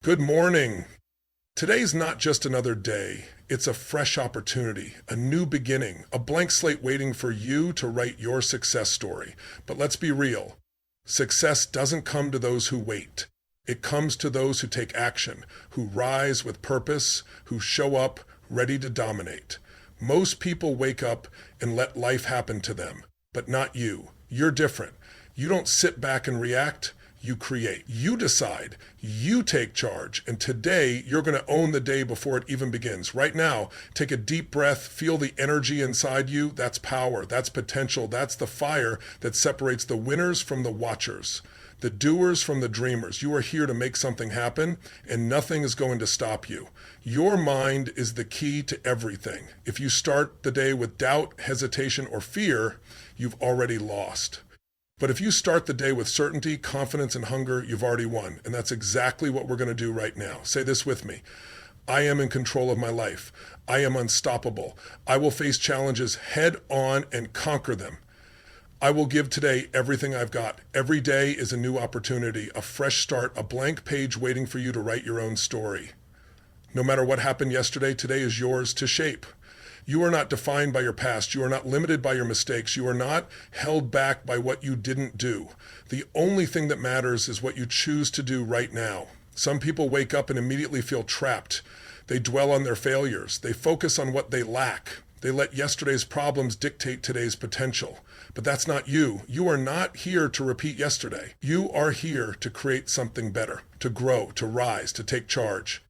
Good morning. Today's not just another day. It's a fresh opportunity, a new beginning, a blank slate waiting for you to write your success story. But let's be real. Success doesn't come to those who wait. It comes to those who take action, who rise with purpose, who show up ready to dominate. Most people wake up and let life happen to them, but not you. You're different. You don't sit back and react. You create. You decide. You take charge. And today, you're going to own the day before it even begins. Right now, take a deep breath. Feel the energy inside you. That's power. That's potential. That's the fire that separates the winners from the watchers, the doers from the dreamers. You are here to make something happen, and nothing is going to stop you. Your mind is the key to everything. If you start the day with doubt, hesitation, or fear, you've already lost. But if you start the day with certainty, confidence, and hunger, you've already won. And that's exactly what we're going to do right now. Say this with me. I am in control of my life. I am unstoppable. I will face challenges head on and conquer them. I will give today everything I've got. Every day is a new opportunity, a fresh start, a blank page waiting for you to write your own story. No matter what happened yesterday, today is yours to shape. You are not defined by your past. You are not limited by your mistakes. You are not held back by what you didn't do. The only thing that matters is what you choose to do right now. Some people wake up and immediately feel trapped. They dwell on their failures. They focus on what they lack. They let yesterday's problems dictate today's potential. But that's not you. You are not here to repeat yesterday. You are here to create something better, to grow, to rise, to take charge.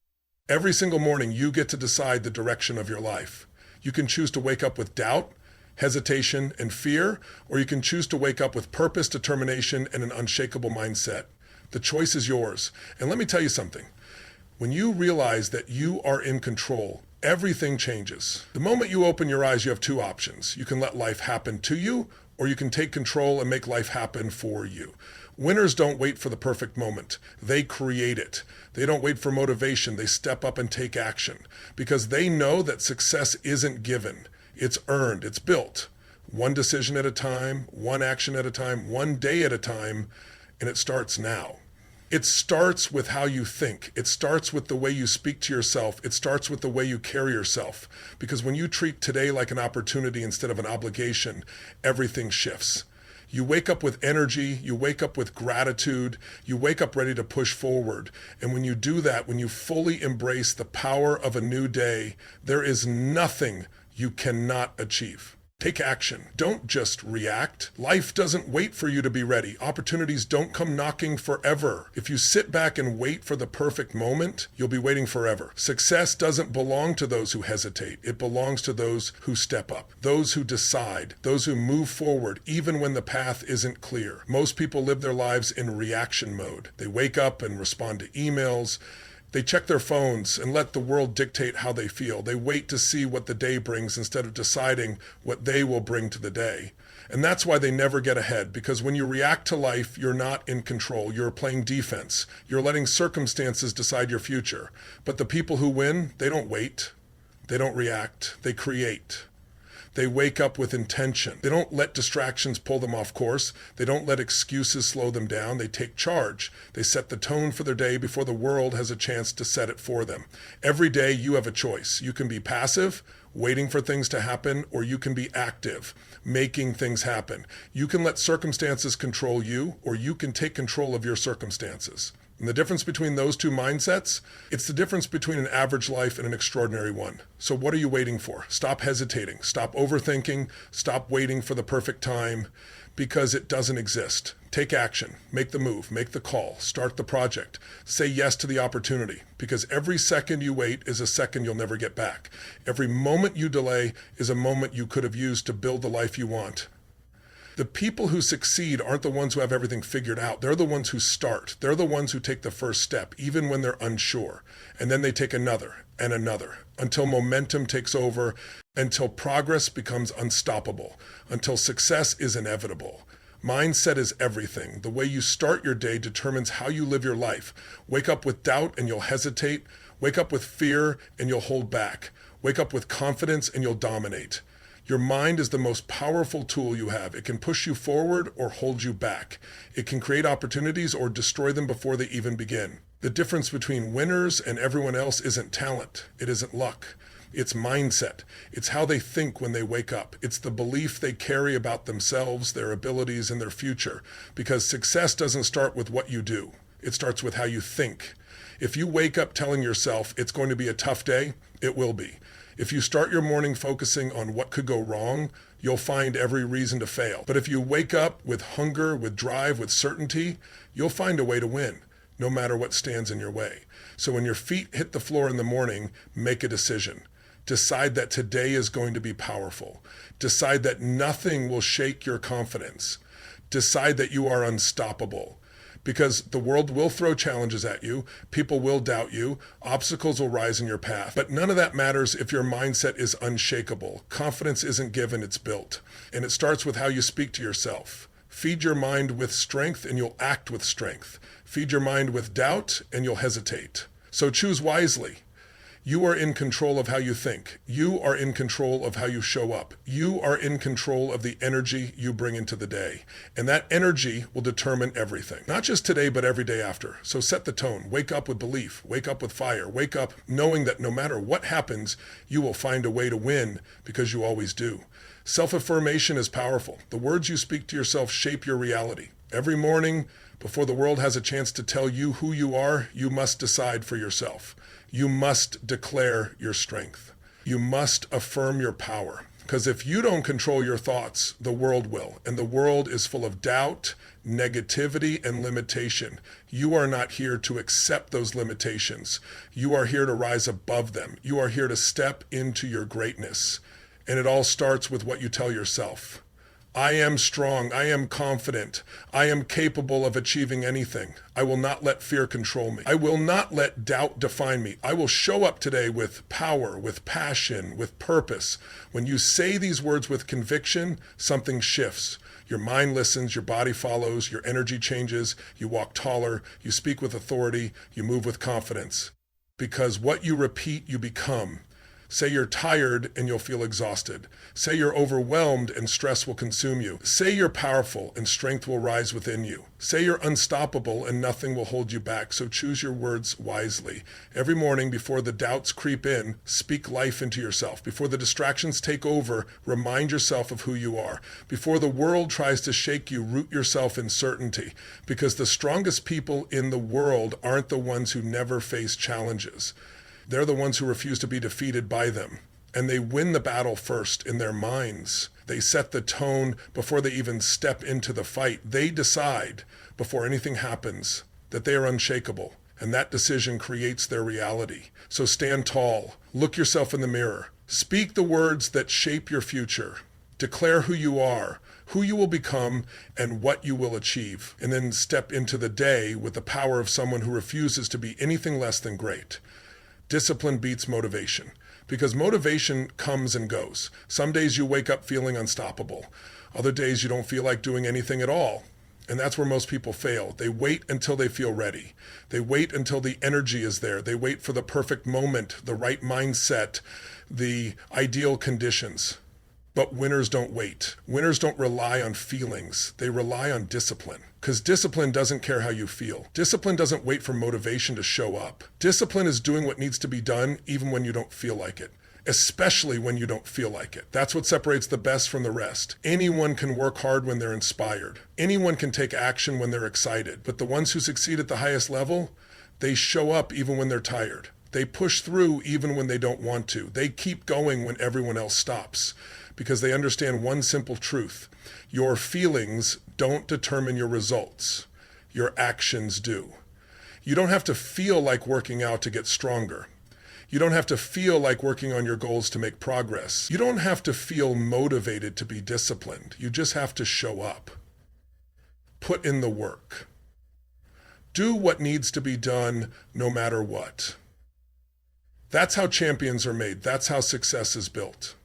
Every single morning, you get to decide the direction of your life. You can choose to wake up with doubt, hesitation, and fear, or you can choose to wake up with purpose, determination, and an unshakable mindset. The choice is yours. And let me tell you something. When you realize that you are in control, everything changes. The moment you open your eyes, you have two options. You can let life happen to you, or you can take control and make life happen for you. Winners don't wait for the perfect moment. They create it. They don't wait for motivation. They step up and take action because they know that success isn't given. It's earned. It's built. One decision at a time, one action at a time, one day at a time, and it starts now. It starts with how you think. It starts with the way you speak to yourself. It starts with the way you carry yourself. Because when you treat today like an opportunity instead of an obligation, everything shifts. You wake up with energy, you wake up with gratitude, you wake up ready to push forward. And when you do that, when you fully embrace the power of a new day, there is nothing you cannot achieve. Take action. Don't just react. Life doesn't wait for you to be ready. Opportunities don't come knocking forever. If you sit back and wait for the perfect moment, you'll be waiting forever. Success doesn't belong to those who hesitate. It belongs to those who step up, those who decide, those who move forward, even when the path isn't clear. Most people live their lives in reaction mode. They wake up and respond to emails. They check their phones and let the world dictate how they feel. They wait to see what the day brings instead of deciding what they will bring to the day. And that's why they never get ahead, because when you react to life, you're not in control. You're playing defense. You're letting circumstances decide your future. But the people who win, they don't wait. They don't react. They create. They wake up with intention. They don't let distractions pull them off course. They don't let excuses slow them down. They take charge. They set the tone for their day before the world has a chance to set it for them. Every day you have a choice. You can be passive, waiting for things to happen, or you can be active, making things happen. You can let circumstances control you, or you can take control of your circumstances. And the difference between those two mindsets, it's the difference between an average life and an extraordinary one. So what are you waiting for? Stop hesitating. Stop overthinking. Stop waiting for the perfect time because it doesn't exist. Take action. Make the move. Make the call. Start the project. Say yes to the opportunity because every second you wait is a second you'll never get back. Every moment you delay is a moment you could have used to build the life you want. The people who succeed aren't the ones who have everything figured out. They're the ones who start. They're the ones who take the first step, even when they're unsure. And then they take another and another until momentum takes over, until progress becomes unstoppable, until success is inevitable. Mindset is everything. The way you start your day determines how you live your life. Wake up with doubt and you'll hesitate. Wake up with fear and you'll hold back. Wake up with confidence and you'll dominate. Your mind is the most powerful tool you have. It can push you forward or hold you back. It can create opportunities or destroy them before they even begin. The difference between winners and everyone else isn't talent. It isn't luck. It's mindset. It's how they think when they wake up. It's the belief they carry about themselves, their abilities, and their future. Because success doesn't start with what you do. It starts with how you think. If you wake up telling yourself it's going to be a tough day, it will be. If you start your morning focusing on what could go wrong, you'll find every reason to fail. But if you wake up with hunger, with drive, with certainty, you'll find a way to win, no matter what stands in your way. So when your feet hit the floor in the morning, make a decision. Decide that today is going to be powerful. Decide that nothing will shake your confidence. Decide that you are unstoppable. Because the world will throw challenges at you, people will doubt you, obstacles will rise in your path. But none of that matters if your mindset is unshakable. Confidence isn't given, it's built. And it starts with how you speak to yourself. Feed your mind with strength and you'll act with strength. Feed your mind with doubt and you'll hesitate. So choose wisely. You are in control of how you think. You are in control of how you show up. You are in control of the energy you bring into the day. And that energy will determine everything. Not just today, but every day after. So set the tone. Wake up with belief. Wake up with fire. Wake up knowing that no matter what happens, you will find a way to win because you always do. Self-affirmation is powerful. The words you speak to yourself shape your reality. Every morning, before the world has a chance to tell you who you are, you must decide for yourself. You must declare your strength. You must affirm your power. Because if you don't control your thoughts, the world will. And the world is full of doubt, negativity, and limitation. You are not here to accept those limitations. You are here to rise above them. You are here to step into your greatness. And it all starts with what you tell yourself. I am strong. I am confident. I am capable of achieving anything. I will not let fear control me. I will not let doubt define me. I will show up today with power, with passion, with purpose. When you say these words with conviction, something shifts. Your mind listens, your body follows, your energy changes, you walk taller, you speak with authority, you move with confidence. Because what you repeat, you become. Say you're tired and you'll feel exhausted. Say you're overwhelmed and stress will consume you. Say you're powerful and strength will rise within you. Say you're unstoppable and nothing will hold you back. So choose your words wisely. Every morning before the doubts creep in, speak life into yourself. Before the distractions take over, remind yourself of who you are. Before the world tries to shake you, root yourself in certainty. Because the strongest people in the world aren't the ones who never face challenges. They're the ones who refuse to be defeated by them. And they win the battle first in their minds. They set the tone before they even step into the fight. They decide before anything happens that they are unshakable. And that decision creates their reality. So stand tall. Look yourself in the mirror. Speak the words that shape your future. Declare who you are, who you will become, and what you will achieve. And then step into the day with the power of someone who refuses to be anything less than great. Discipline beats motivation because motivation comes and goes. Some days you wake up feeling unstoppable. Other days you don't feel like doing anything at all. And that's where most people fail. They wait until they feel ready. They wait until the energy is there. They wait for the perfect moment, the right mindset, the ideal conditions. But winners don't wait. Winners don't rely on feelings. They rely on discipline. Because discipline doesn't care how you feel. Discipline doesn't wait for motivation to show up. Discipline is doing what needs to be done even when you don't feel like it. Especially when you don't feel like it. That's what separates the best from the rest. Anyone can work hard when they're inspired. Anyone can take action when they're excited. But the ones who succeed at the highest level, they show up even when they're tired. They push through even when they don't want to. They keep going when everyone else stops. Because they understand one simple truth. Your feelings don't determine your results. Your actions do. You don't have to feel like working out to get stronger. You don't have to feel like working on your goals to make progress. You don't have to feel motivated to be disciplined. You just have to show up. Put in the work. Do what needs to be done no matter what. That's how champions are made. That's how success is built.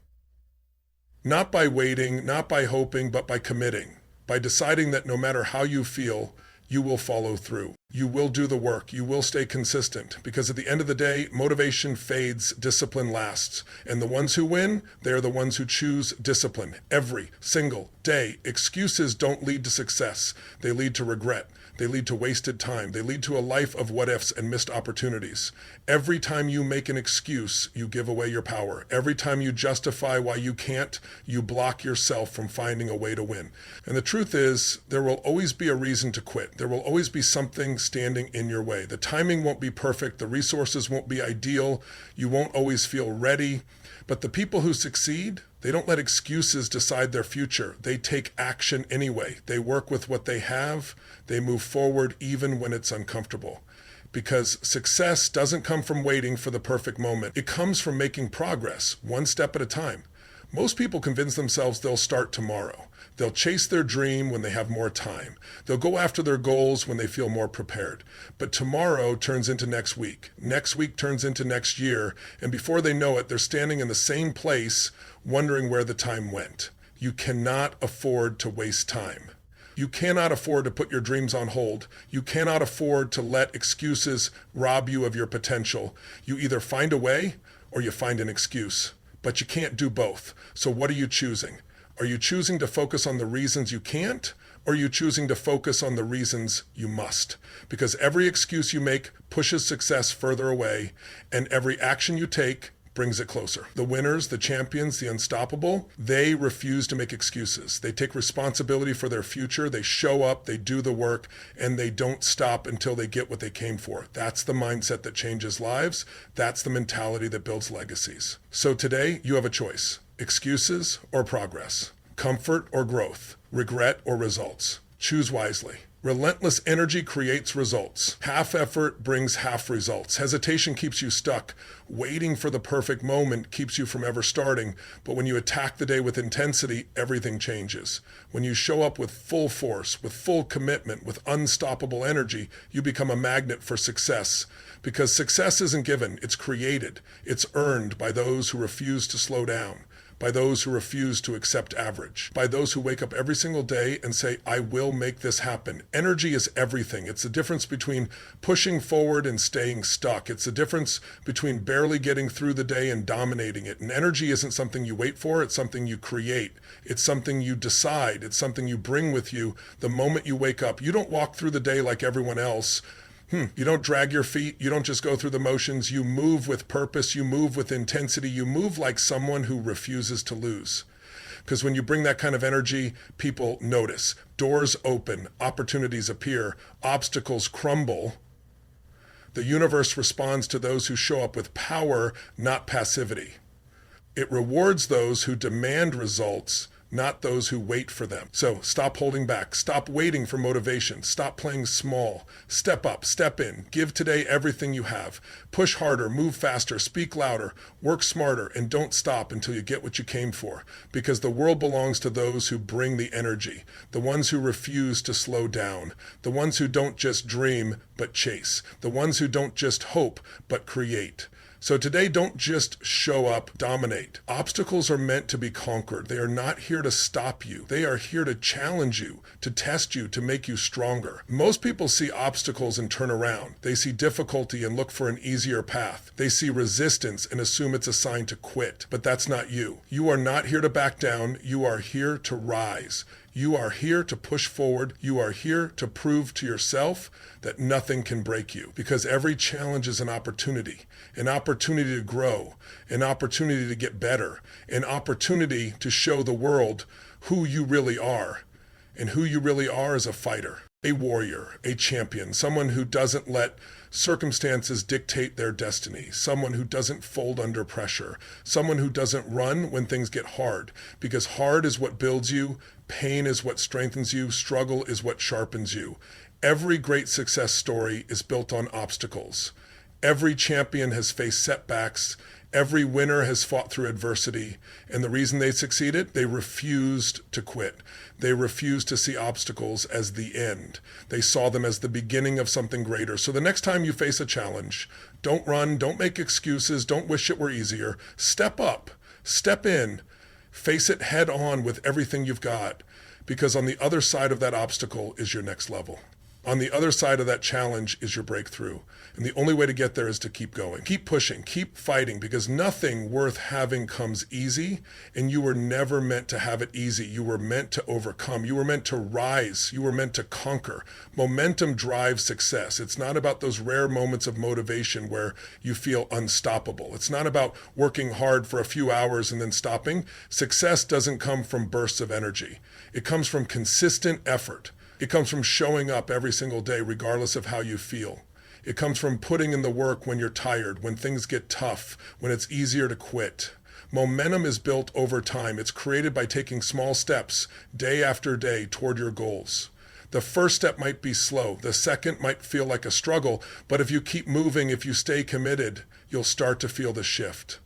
Not by waiting, not by hoping, but by committing. By deciding that no matter how you feel, you will follow through. You will do the work. You will stay consistent. Because at the end of the day, motivation fades, discipline lasts. And the ones who win, they are the ones who choose discipline every single day. Excuses don't lead to success. They lead to regret. They lead to wasted time. They lead to a life of what ifs and missed opportunities. Every time you make an excuse, you give away your power. Every time you justify why you can't, you block yourself from finding a way to win. And the truth is, there will always be a reason to quit. There will always be something standing in your way. The timing won't be perfect. The resources won't be ideal. You won't always feel ready. But the people who succeed, they don't let excuses decide their future. They take action anyway. They work with what they have. They move forward even when it's uncomfortable. Because success doesn't come from waiting for the perfect moment. It comes from making progress, one step at a time. Most people convince themselves they'll start tomorrow. They'll chase their dream when they have more time. They'll go after their goals when they feel more prepared. But tomorrow turns into next week. Next week turns into next year. And before they know it, they're standing in the same place, wondering where the time went. You cannot afford to waste time. You cannot afford to put your dreams on hold. You cannot afford to let excuses rob you of your potential. You either find a way or you find an excuse. But you can't do both. So what are you choosing? Are you choosing to focus on the reasons you can't, or are you choosing to focus on the reasons you must? Because every excuse you make pushes success further away, and every action you take brings it closer. The winners, the champions, the unstoppable, they refuse to make excuses. They take responsibility for their future. They show up, they do the work, and they don't stop until they get what they came for. That's the mindset that changes lives. That's the mentality that builds legacies. So today, you have a choice. Excuses or progress, comfort or growth, regret or results. Choose wisely. Relentless energy creates results. Half effort brings half results. Hesitation keeps you stuck. Waiting for the perfect moment keeps you from ever starting. But when you attack the day with intensity, everything changes. When you show up with full force, with full commitment, with unstoppable energy, you become a magnet for success. Because success isn't given, it's created. It's earned by those who refuse to slow down, by those who refuse to accept average, by those who wake up every single day and say, I will make this happen. Energy is everything. It's the difference between pushing forward and staying stuck. It's the difference between barely getting through the day and dominating it. And energy isn't something you wait for. It's something you create. It's something you decide. It's something you bring with you the moment you wake up. You don't walk through the day like everyone else. You don't drag your feet. You don't just go through the motions. You move with purpose. You move with intensity. You move like someone who refuses to lose. Because when you bring that kind of energy, people notice. Doors open. Opportunities appear. Obstacles crumble. The universe responds to those who show up with power, not passivity. It rewards those who demand results, not those who wait for them. So stop holding back. Stop waiting for motivation. Stop playing small. Step up, step in. Give today everything you have. Push harder, move faster, speak louder, work smarter, and don't stop until you get what you came for. Because the world belongs to those who bring the energy, the ones who refuse to slow down, the ones who don't just dream, but chase, the ones who don't just hope, but create. So today, don't just show up, dominate. Obstacles are meant to be conquered. They are not here to stop you. They are here to challenge you, to test you, to make you stronger. Most people see obstacles and turn around. They see difficulty and look for an easier path. They see resistance and assume it's a sign to quit. But that's not you. You are not here to back down. You are here to rise. You are here to push forward. You are here to prove to yourself that nothing can break you, because every challenge is an opportunity to grow, an opportunity to get better, an opportunity to show the world who you really are. And who you really are is a fighter, a warrior, a champion, someone who doesn't let circumstances dictate their destiny, someone who doesn't fold under pressure, someone who doesn't run when things get hard, because hard is what builds you, pain is what strengthens you, struggle is what sharpens you. Every great success story is built on obstacles. Every champion has faced setbacks. Every winner has fought through adversity. And the reason they succeeded, they refused to quit. They refused to see obstacles as the end. They saw them as the beginning of something greater. So the next time you face a challenge, don't run, don't make excuses, don't wish it were easier. Step up, step in, face it head on with everything you've got, because on the other side of that obstacle is your next level. On the other side of that challenge is your breakthrough. And the only way to get there is to keep going. Keep pushing, keep fighting, because nothing worth having comes easy, and you were never meant to have it easy. You were meant to overcome. You were meant to rise. You were meant to conquer. Momentum drives success. It's not about those rare moments of motivation where you feel unstoppable. It's not about working hard for a few hours and then stopping. Success doesn't come from bursts of energy. It comes from consistent effort. It comes from showing up every single day, regardless of how you feel. It comes from putting in the work when you're tired, when things get tough, when it's easier to quit. Momentum is built over time. It's created by taking small steps day after day toward your goals. The first step might be slow. The second might feel like a struggle, but if you keep moving, if you stay committed, you'll start to feel the shift.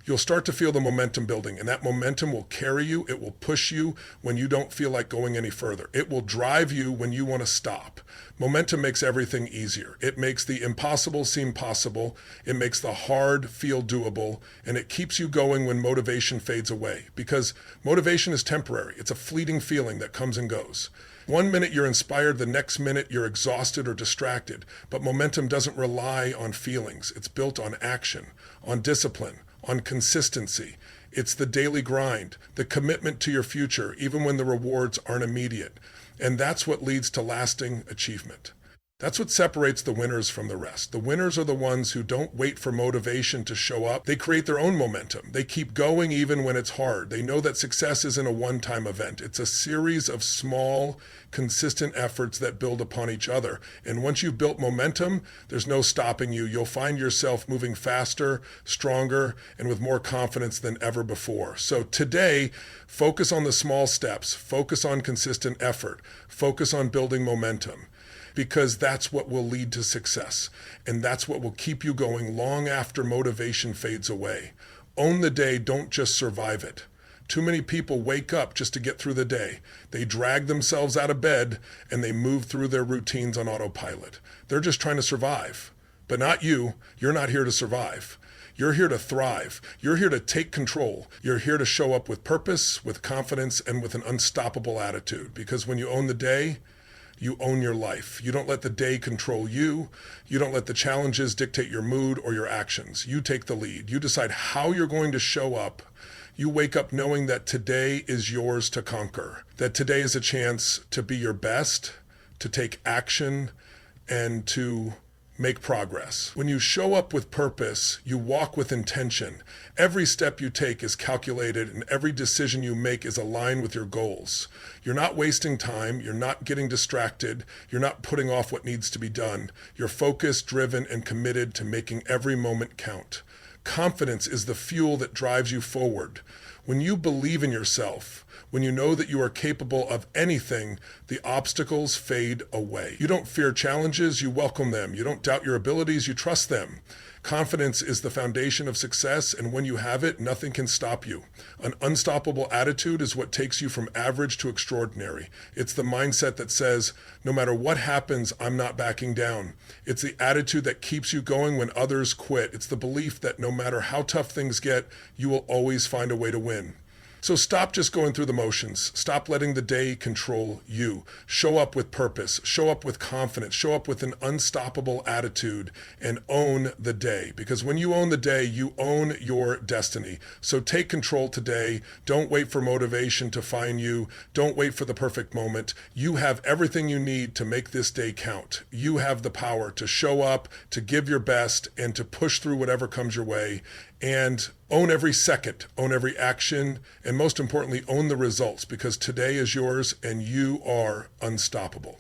You'll start to feel the momentum building, and that momentum will carry you. It will push you when you don't feel like going any further. It will drive you when you want to stop. Momentum makes everything easier. It makes the impossible seem possible. It makes the hard feel doable, and it keeps you going when motivation fades away, because motivation is temporary. It's a fleeting feeling that comes and goes. One minute you're inspired, the next minute you're exhausted or distracted. But momentum doesn't rely on feelings. It's built on action, on discipline, on consistency. It's the daily grind, the commitment to your future, even when the rewards aren't immediate. And that's what leads to lasting achievement. That's what separates the winners from the rest. The winners are the ones who don't wait for motivation to show up. They create their own momentum. They keep going even when it's hard. They know that success isn't a one-time event. It's a series of small, consistent efforts that build upon each other. And once you've built momentum, there's no stopping you. You'll find yourself moving faster, stronger, and with more confidence than ever before. So today, focus on the small steps. Focus on consistent effort. Focus on building momentum, because that's what will lead to success. And that's what will keep you going long after motivation fades away. Own the day, don't just survive it. Too many people wake up just to get through the day. They drag themselves out of bed and they move through their routines on autopilot. They're just trying to survive. But not you. You're not here to survive. You're here to thrive. You're here to take control. You're here to show up with purpose, with confidence, and with an unstoppable attitude. Because when you own the day, you own your life. You don't let the day control you. You don't let the challenges dictate your mood or your actions. You take the lead. You decide how you're going to show up. You wake up knowing that today is yours to conquer, that today is a chance to be your best, to take action, and to make progress. When you show up with purpose, you walk with intention. Every step you take is calculated, and every decision you make is aligned with your goals. You're not wasting time. You're not getting distracted. You're not putting off what needs to be done. You're focused, driven, and committed to making every moment count. Confidence is the fuel that drives you forward. When you believe in yourself, when you know that you are capable of anything, the obstacles fade away. You don't fear challenges, you welcome them. You don't doubt your abilities, you trust them. Confidence is the foundation of success, and when you have it, nothing can stop you. An unstoppable attitude is what takes you from average to extraordinary. It's the mindset that says, no matter what happens, I'm not backing down. It's the attitude that keeps you going when others quit. It's the belief that no matter how tough things get, you will always find a way to win. So stop just going through the motions. Stop letting the day control you. Show up with purpose. Show up with confidence. Show up with an unstoppable attitude and own the day. Because when you own the day, you own your destiny. So take control today. Don't wait for motivation to find you. Don't wait for the perfect moment. You have everything you need to make this day count. You have the power to show up, to give your best, and to push through whatever comes your way. And own every second, own every action, and most importantly, own the results, because today is yours and you are unstoppable.